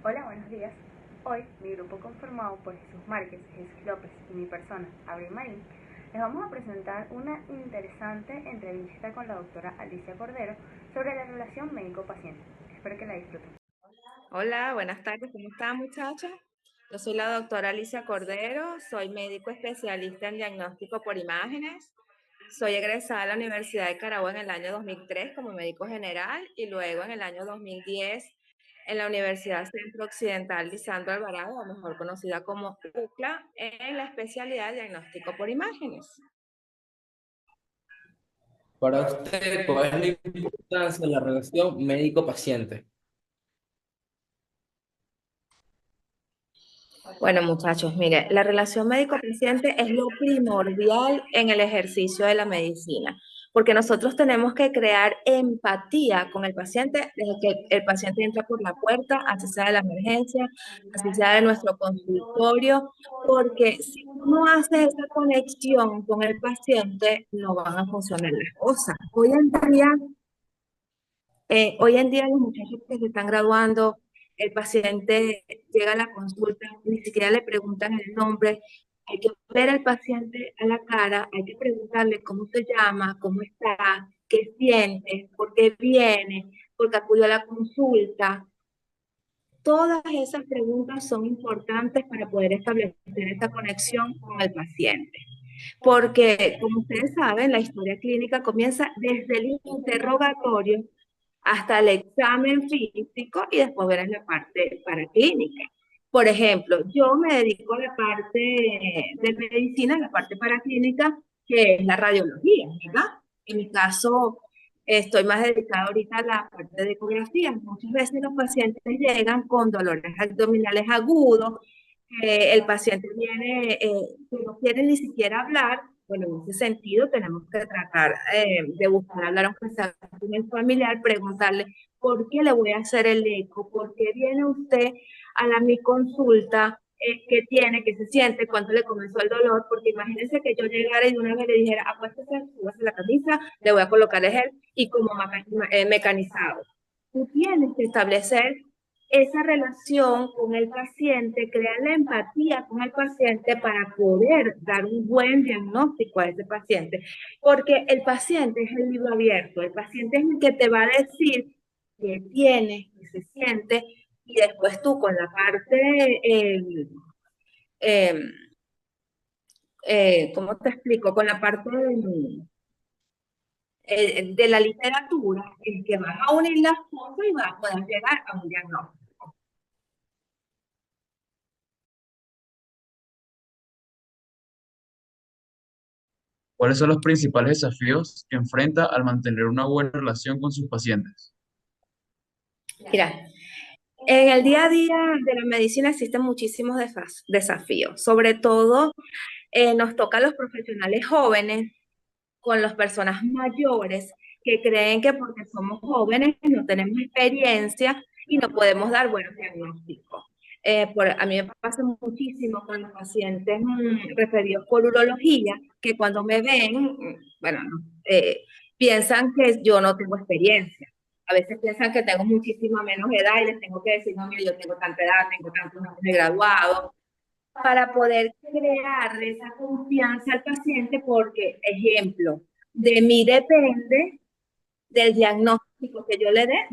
Hola, buenos días. Hoy, mi grupo conformado por Jesús Márquez, Jesús López y mi persona, Abril Marín, les vamos a presentar una interesante entrevista con la doctora Alicia Cordero sobre la relación médico-paciente. Espero que la disfruten. Hola, buenas tardes, ¿cómo están muchachas? Yo soy la doctora Alicia Cordero, soy médico especialista en diagnóstico por imágenes. Soy egresada de la Universidad de Carabobo en el año 2003 como médico general y luego en el año 2010 en la Universidad Centro Occidental Lisandro Alvarado, o mejor conocida como UCLA, en la especialidad de diagnóstico por imágenes. Para usted, ¿cuál es la importancia de la relación médico-paciente? Bueno, muchachos, mire, la relación médico-paciente es lo primordial en el ejercicio de la medicina, porque nosotros tenemos que crear empatía con el paciente desde que el paciente entra por la puerta, así sea de la emergencia, así sea de nuestro consultorio, porque si tú no haces esa conexión con el paciente, no van a funcionar las cosas. Hoy en día los muchachos que se están graduando, el paciente llega a la consulta, ni siquiera le preguntan el nombre, hay que ver al paciente a la cara, hay que preguntarle cómo se llama, cómo está, qué siente, por qué viene, por qué acudió a la consulta. Todas esas preguntas son importantes para poder establecer esta conexión con el paciente. Porque, como ustedes saben, la historia clínica comienza desde el interrogatorio hasta el examen físico y después verás la parte paraclínica. Por ejemplo, yo me dedico a la parte de medicina, la parte paraclínica, que es la radiología, ¿verdad? En mi caso, estoy más dedicada ahorita a la parte de ecografía. Muchas veces los pacientes llegan con dolores abdominales agudos, el paciente viene, que no quiere ni siquiera hablar. Bueno, en ese sentido tenemos que tratar de buscar hablar aunque sea con el familiar, preguntarle por qué le voy a hacer el eco, por qué viene usted a mi consulta, qué tiene, qué se siente, cuánto le comenzó el dolor, porque imagínense que yo llegara y de una vez le dijera, acuéstese, súbase la camisa, le voy a colocar el gel y como mecanizado. Tú tienes que establecer esa relación con el paciente, crear la empatía con el paciente para poder dar un buen diagnóstico a ese paciente. Porque el paciente es el libro abierto, el paciente es el que te va a decir qué tiene, qué se siente, y después tú con la parte, eh, ¿cómo te explico? Con la parte de la literatura, es que vas a unir las cosas y vas a poder llegar a un diagnóstico. ¿Cuáles son los principales desafíos que enfrenta al mantener una buena relación con sus pacientes? Mira, en el día a día de la medicina existen muchísimos desafíos, sobre todo nos toca a los profesionales jóvenes con las personas mayores que creen que porque somos jóvenes no tenemos experiencia y no podemos dar buenos diagnósticos. A mí me pasa muchísimo con los pacientes referidos por urología, que cuando me ven, bueno, piensan que yo no tengo experiencia. A veces piensan que tengo muchísima menos edad y les tengo que decir, no, mire, yo tengo tanta edad, tengo tantos años de graduado, para poder crear esa confianza al paciente, porque, ejemplo, de mí depende del diagnóstico que yo le dé,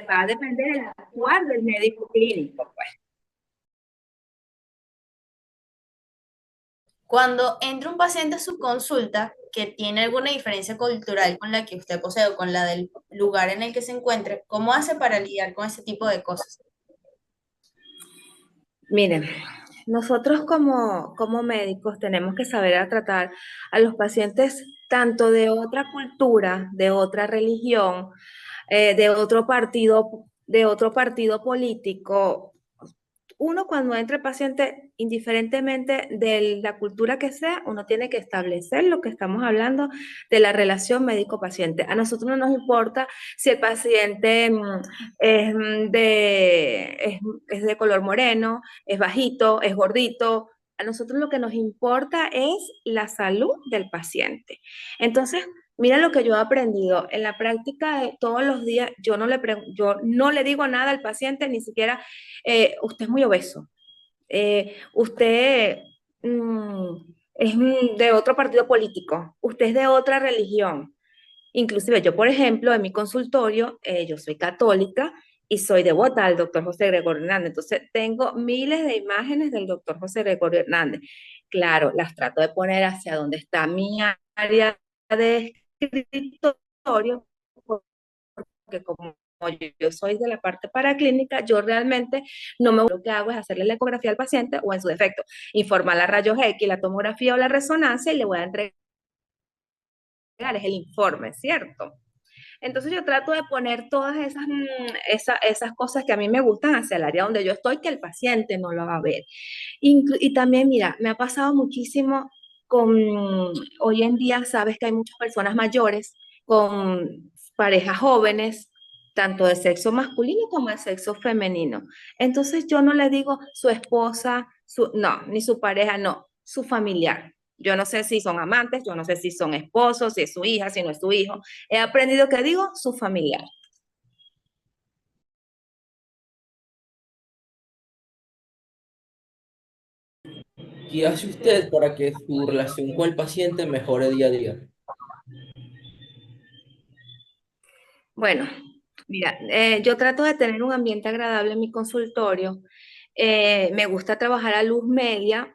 va a depender del actuar del médico clínico, pues. Cuando entra un paciente a su consulta que tiene alguna diferencia cultural con la que usted posee o con la del lugar en el que se encuentre, ¿cómo hace para lidiar con ese tipo de cosas? Miren, nosotros como médicos tenemos que saber a tratar a los pacientes tanto de otra cultura, de otra religión, de otro partido político. Uno cuando entra el paciente, indiferentemente de la cultura que sea, uno tiene que establecer lo que estamos hablando de la relación médico-paciente. A nosotros no nos importa si el paciente es es de color moreno, es bajito, es gordito. A nosotros lo que nos importa es la salud del paciente. Entonces, Mira lo que yo he aprendido. En la práctica de todos los días, yo no le digo nada al paciente, ni siquiera, usted es muy obeso, usted es de otro partido político, usted es de otra religión. Inclusive yo, por ejemplo, en mi consultorio, yo soy católica y soy devota al doctor José Gregorio Hernández. Entonces, tengo miles de imágenes del doctor José Gregorio Hernández. Claro, las trato de poner hacia donde está mi área de escritorio, porque como yo soy de la parte paraclínica, yo realmente no me lo que hago es hacerle la ecografía al paciente o en su defecto, informar la rayos X, la tomografía o la resonancia y le voy a entregar es el informe, ¿cierto? Entonces yo trato de poner todas esas cosas que a mí me gustan hacia el área donde yo estoy, que el paciente no lo va a ver. Y también, mira, me ha pasado muchísimo con, hoy en día sabes que hay muchas personas mayores con parejas jóvenes, tanto de sexo masculino como de sexo femenino. Entonces yo no le digo su esposa, no, ni su pareja, no, su familiar. Yo no sé si son amantes, yo no sé si son esposos, si es su hija, si no es su hijo. He aprendido que digo su familiar. ¿Qué hace usted para que su relación con el paciente mejore día a día? Bueno, mira, yo trato de tener un ambiente agradable en mi consultorio. Me gusta trabajar a luz media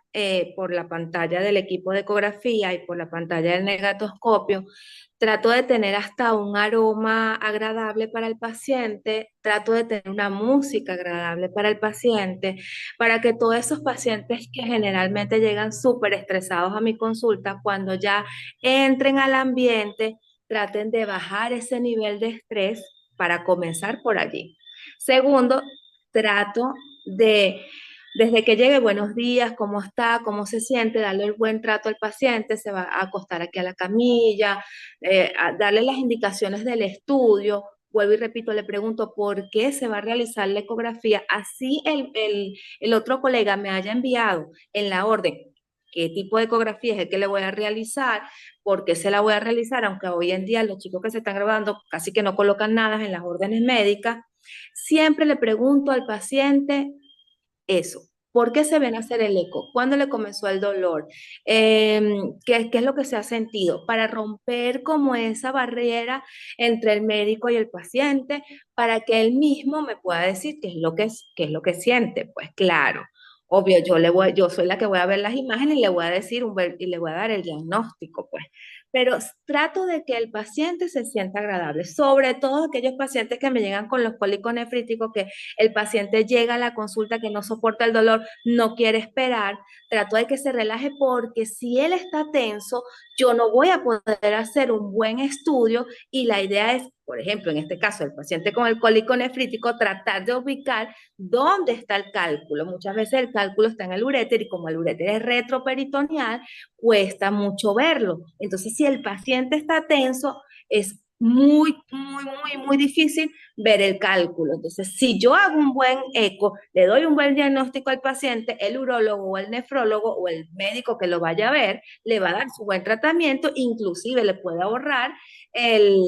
por la pantalla del equipo de ecografía y por la pantalla del negatoscopio. Trato de tener hasta un aroma agradable para el paciente. Trato de tener una música agradable para el paciente, para que todos esos pacientes que generalmente llegan súper estresados a mi consulta, cuando ya entren al ambiente, traten de bajar ese nivel de estrés para comenzar por allí. Segundo, trato de, desde que llegue, buenos días, cómo está, cómo se siente, darle el buen trato al paciente, se va a acostar aquí a la camilla, a darle las indicaciones del estudio. Vuelvo y repito, le pregunto por qué se va a realizar la ecografía. Así el otro colega me haya enviado en la orden qué tipo de ecografía es el que le voy a realizar, por qué se la voy a realizar, aunque hoy en día los chicos que se están graduando casi que no colocan nada en las órdenes médicas. Siempre le pregunto al paciente eso. ¿Por qué se ven a hacer el eco? ¿Cuándo le comenzó el dolor? ¿Qué es lo que se ha sentido? Para romper como esa barrera entre el médico y el paciente, para que él mismo me pueda decir qué es lo que siente. Pues claro, obvio, yo soy la que voy a ver las imágenes y le voy a decir y le voy a dar el diagnóstico, pues. Pero trato de que el paciente se sienta agradable, sobre todo aquellos pacientes que me llegan con los cólicos nefríticos, que el paciente llega a la consulta que no soporta el dolor, no quiere esperar, trato de que se relaje porque si él está tenso, yo no voy a poder hacer un buen estudio y la idea es, por ejemplo, en este caso, el paciente con el cólico nefrítico, tratar de ubicar dónde está el cálculo. Muchas veces el cálculo está en el uréter y como el uréter es retroperitoneal, cuesta mucho verlo. Entonces, si el paciente está tenso, es muy, muy, muy, muy difícil ver el cálculo. Entonces, si yo hago un buen eco, le doy un buen diagnóstico al paciente, el urólogo o el nefrólogo o el médico que lo vaya a ver, le va a dar su buen tratamiento, inclusive le puede ahorrar el,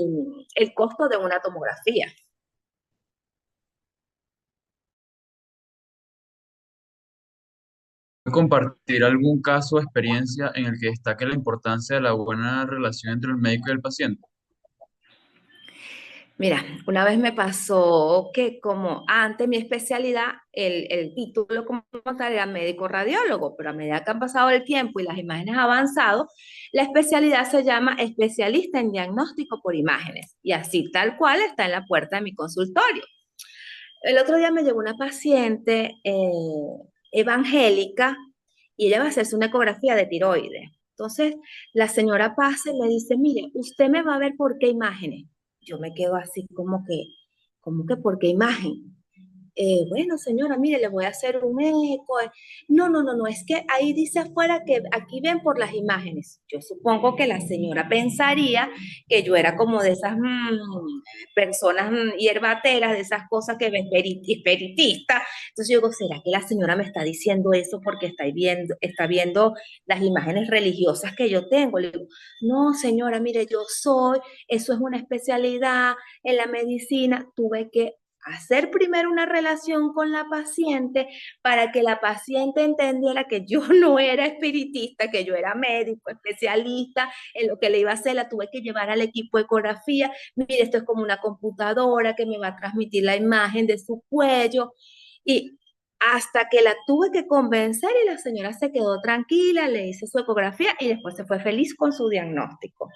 el costo de una tomografía. Compartir algún caso o experiencia en el que destaque la importancia de la buena relación entre el médico y el paciente. Mira, una vez me pasó que como antes mi especialidad, el título como tal era médico radiólogo, pero a medida que han pasado el tiempo y las imágenes han avanzado, la especialidad se llama especialista en diagnóstico por imágenes y así tal cual está en la puerta de mi consultorio. El otro día me llegó una paciente evangélica y ella va a hacerse una ecografía de tiroides. Entonces, la señora pasa y me dice, mire, usted me va a ver por qué imágenes. Yo me quedo así como que ¿por qué imagen? bueno, señora, mire, le voy a hacer un eco. No, no, no, no, es que ahí dice afuera que aquí ven por las imágenes. Yo supongo que la señora pensaría que yo era como de esas personas hierbateras, de esas cosas que ven espiritistas. Entonces yo digo, ¿será que la señora me está diciendo eso porque está viendo las imágenes religiosas que yo tengo? Le digo, no, señora, mire, eso es una especialidad en la medicina. Tuve que hacer primero una relación con la paciente para que la paciente entendiera que yo no era espiritista, que yo era médico, especialista en lo que le iba a hacer. La tuve que llevar al equipo de ecografía. Mire, esto es como una computadora que me va a transmitir la imagen de su cuello. Y hasta que la tuve que convencer y la señora se quedó tranquila, le hice su ecografía y después se fue feliz con su diagnóstico.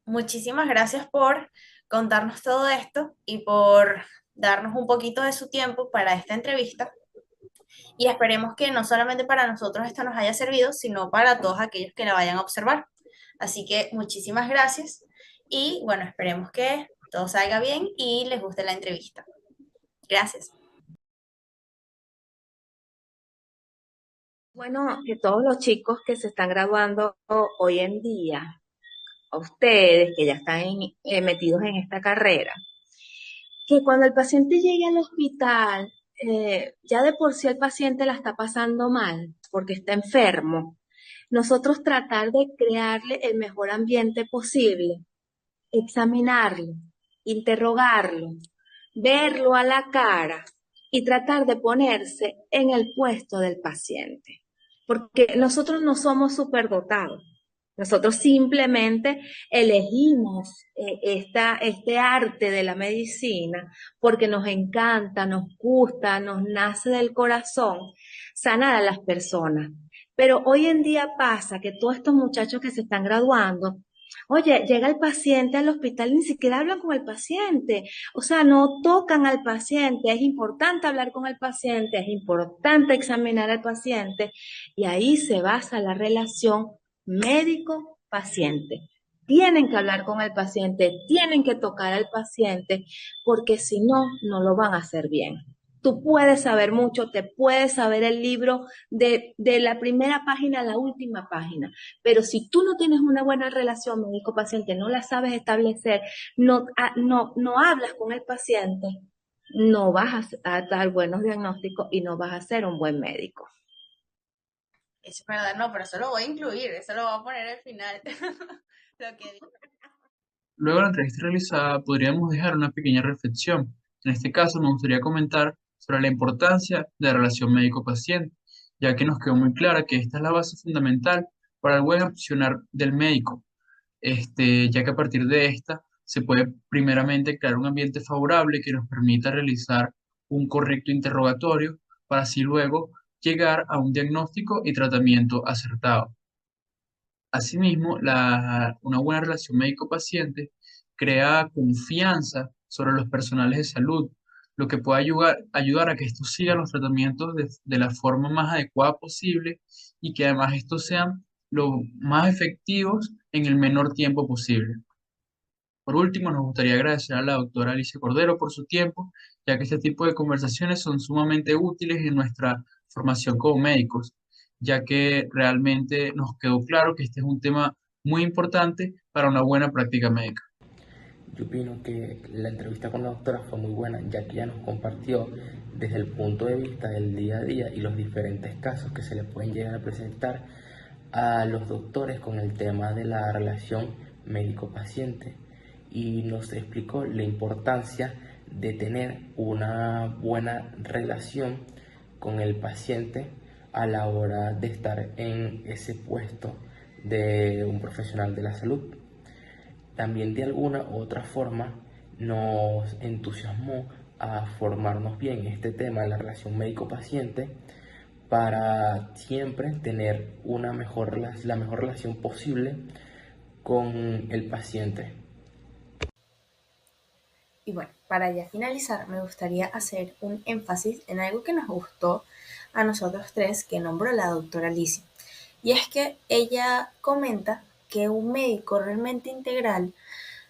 Muchísimas gracias por contarnos todo esto y por darnos un poquito de su tiempo para esta entrevista. Y esperemos que no solamente para nosotros esto nos haya servido, sino para todos aquellos que la vayan a observar. Así que muchísimas gracias y bueno, esperemos que todo salga bien y les guste la entrevista. Gracias. Bueno, que todos los chicos que se están graduando hoy en día, a ustedes que ya están metidos en esta carrera, que cuando el paciente llegue al hospital, ya de por sí el paciente la está pasando mal porque está enfermo, nosotros tratar de crearle el mejor ambiente posible, examinarlo, interrogarlo, verlo a la cara y tratar de ponerse en el puesto del paciente. Porque nosotros no somos superdotados. Nosotros simplemente elegimos este arte de la medicina porque nos encanta, nos gusta, nos nace del corazón sanar a las personas. Pero hoy en día pasa que todos estos muchachos que se están graduando, oye, llega el paciente al hospital y ni siquiera hablan con el paciente, o sea, no tocan al paciente. Es importante hablar con el paciente, es importante examinar al paciente y ahí se basa la relación médico-paciente. Tienen que hablar con el paciente, tienen que tocar al paciente, porque si no, no lo van a hacer bien. Tú puedes saber mucho, te puedes saber el libro de la primera página a la última página, pero si tú no tienes una buena relación médico-paciente, no la sabes establecer, no hablas con el paciente, no vas a dar buenos diagnósticos y no vas a ser un buen médico. Eso es verdad, no, pero eso lo voy a incluir, eso lo voy a poner al final. Lo que Luego de la entrevista realizada, podríamos dejar una pequeña reflexión. En este caso, me gustaría comentar sobre la importancia de la relación médico-paciente, ya que nos quedó muy clara que esta es la base fundamental para el buen accionar del médico, ya que a partir de esta se puede primeramente crear un ambiente favorable que nos permita realizar un correcto interrogatorio para así luego llegar a un diagnóstico y tratamiento acertado. Asimismo, una buena relación médico-paciente crea confianza sobre los personales de salud, lo que puede ayudar a que estos sigan los tratamientos de la forma más adecuada posible y que además estos sean lo más efectivos en el menor tiempo posible. Por último, nos gustaría agradecer a la doctora Alicia Cordero por su tiempo, ya que este tipo de conversaciones son sumamente útiles en nuestra formación como médicos, ya que realmente nos quedó claro que este es un tema muy importante para una buena práctica médica. Yo opino que la entrevista con la doctora fue muy buena, ya que ella nos compartió desde el punto de vista del día a día y los diferentes casos que se le pueden llegar a presentar a los doctores con el tema de la relación médico-paciente, y nos explicó la importancia de tener una buena relación con el paciente a la hora de estar en ese puesto de un profesional de la salud. También de alguna u otra forma nos entusiasmó a formarnos bien en este tema de la relación médico-paciente para siempre tener la mejor relación posible con el paciente. Y bueno, para ya finalizar, me gustaría hacer un énfasis en algo que nos gustó a nosotros tres, que nombró la doctora Alicia. Y es que ella comenta que un médico realmente integral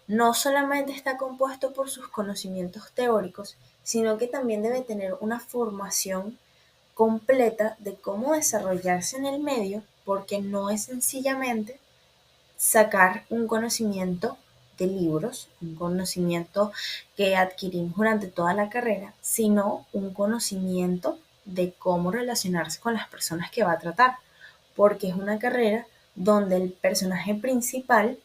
no solamente está compuesto por sus conocimientos teóricos, sino que también debe tener una formación completa de cómo desarrollarse en el medio, porque no es sencillamente sacar un conocimiento de libros, un conocimiento que adquirimos durante toda la carrera, sino un conocimiento de cómo relacionarse con las personas que va a tratar, porque es una carrera donde el personaje principal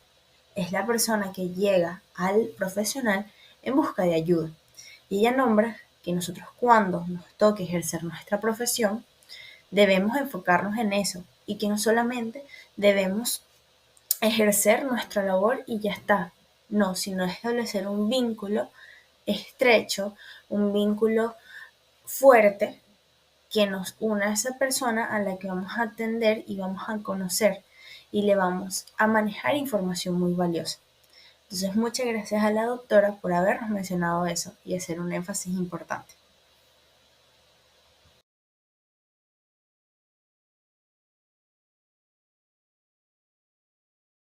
es la persona que llega al profesional en busca de ayuda. Y ella nombra que nosotros cuando nos toque ejercer nuestra profesión, debemos enfocarnos en eso y que no solamente debemos ejercer nuestra labor y ya está. No, sino establecer un vínculo estrecho, un vínculo fuerte que nos una a esa persona a la que vamos a atender y vamos a conocer y le vamos a manejar información muy valiosa. Entonces, muchas gracias a la doctora por habernos mencionado eso y hacer un énfasis importante.